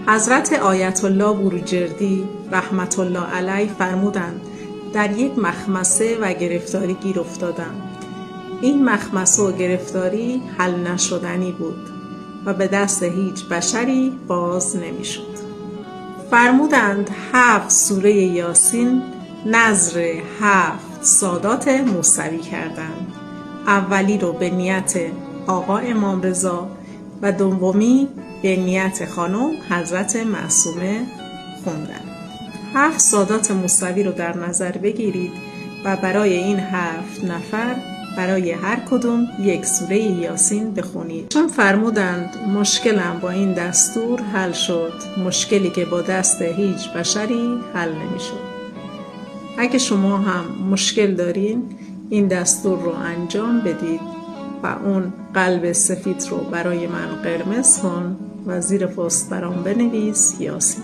حضرت آیت الله بروجردی رحمت الله علیه فرمودند در یک مخمصه و گرفتاری گیر افتادم. این مخمصه و گرفتاری حل نشدنی بود و به دست هیچ بشری باز نمیشد. فرمودند 7 سوره یاسین نظر 7 سادات موسوی کردند. اولی رو به نیت آقا امام رضا و دومی به نیت خانم حضرت معصومه خوندن. 7 سادات موسوی رو در نظر بگیرید و برای این 7 نفر برای هر کدوم 1 سوره یاسین بخونید. چون فرمودند مشکلم با این دستور حل شد، مشکلی که با دست هیچ بشری حل نمیشد. اگه شما هم مشکل دارین این دستور رو انجام بدید و اون قلب سفید رو برای من قرمز کن و زیر پست برام بنویس یاسین.